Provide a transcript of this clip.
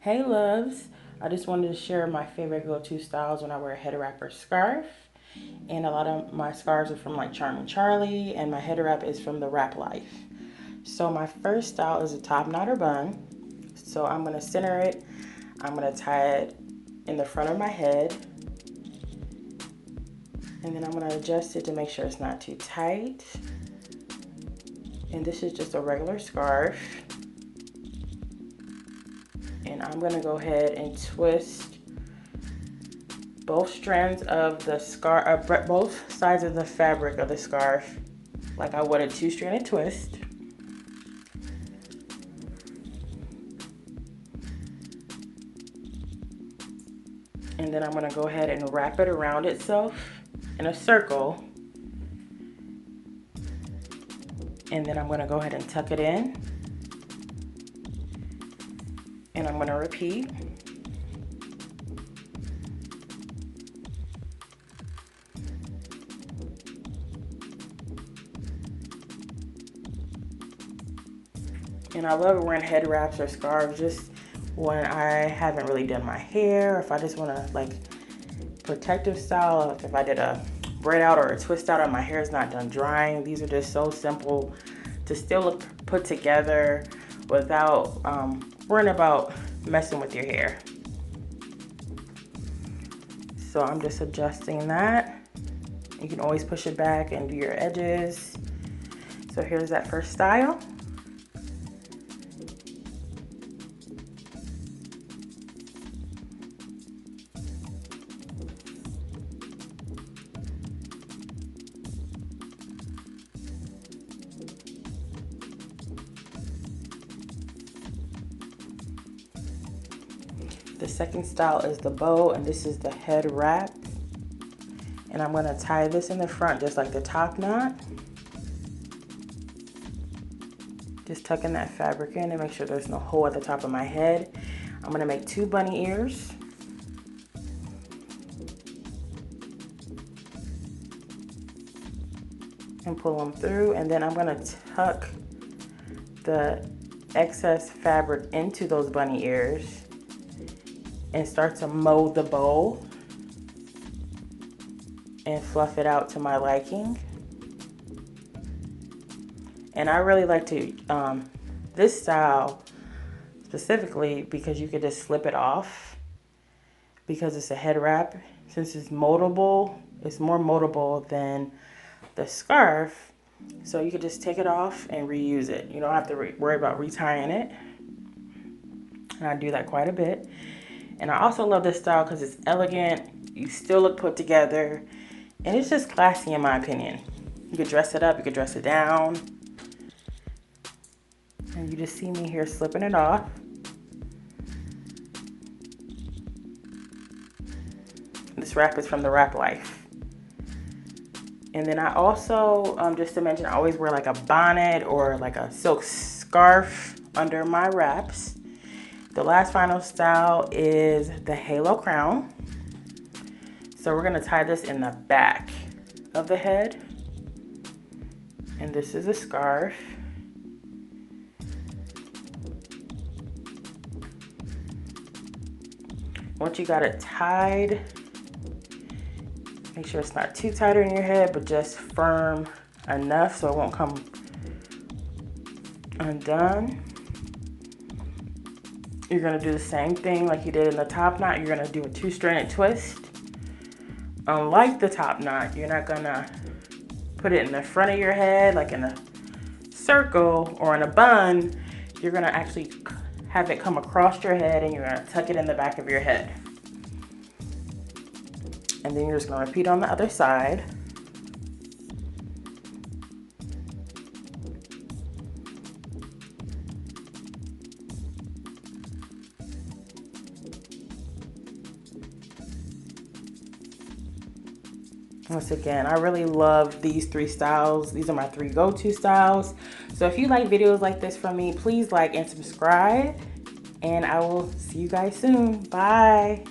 Hey loves, I just wanted to share my favorite go-to styles when I wear a head wrap or scarf. And a lot of my scarves are from like Charming Charlie, and my head wrap is from thewraplife. So my first style is a top knot or bun. So I'm gonna center it, I'm gonna tie it in the front of my head, and then I'm gonna adjust it to make sure it's not too tight. And this is just a regular scarf. And I'm gonna go ahead and twist both strands of the scarf, both sides of the fabric of the scarf, like I would a two-stranded twist. And then I'm gonna go ahead and wrap it around itself in a circle. And then I'm gonna go ahead and tuck it in. And I'm gonna repeat. And I love wearing head wraps or scarves just when I haven't really done my hair, if I just wanna like protective style, like if I did a braid out or a twist out and my hair is not done drying. These are just so simple to still look put together without worrying about messing with your hair. So I'm just adjusting that. You can always push it back and do your edges. So here's that first style. The second style is the bow, and this is the head wrap. And I'm gonna tie this in the front just like the top knot. Just tucking that fabric in and make sure there's no hole at the top of my head. I'm gonna make 2 bunny ears. And pull them through, and then I'm gonna tuck the excess fabric into those bunny ears and start to mold the bow and fluff it out to my liking. And I really like to, this style specifically because you could just slip it off because it's a head wrap. Since it's moldable, it's more moldable than the scarf. So you could just take it off and reuse it. You don't have to worry about retying it. And I do that quite a bit. And I also love this style because it's elegant. You still look put together. And it's just classy in my opinion. You could dress it up, you could dress it down. And you just see me here slipping it off. This wrap is from thewraplife. And then I also, just to mention, I always wear like a bonnet or like a silk scarf under my wraps. The last final style is the halo crown. So we're gonna tie this in the back of the head. And this is a scarf. Once you got it tied, make sure it's not too tight on your head, but just firm enough so it won't come undone. You're gonna do the same thing like you did in the top knot. You're gonna do a two-stranded twist. Unlike the top knot, you're not gonna put it in the front of your head like in a circle or in a bun. You're gonna actually have it come across your head and you're gonna tuck it in the back of your head. And then you're just gonna repeat on the other side. Once again, I really love these 3 styles. These are my 3 go-to styles. So if you like videos like this from me, please like and subscribe. And I will see you guys soon. Bye.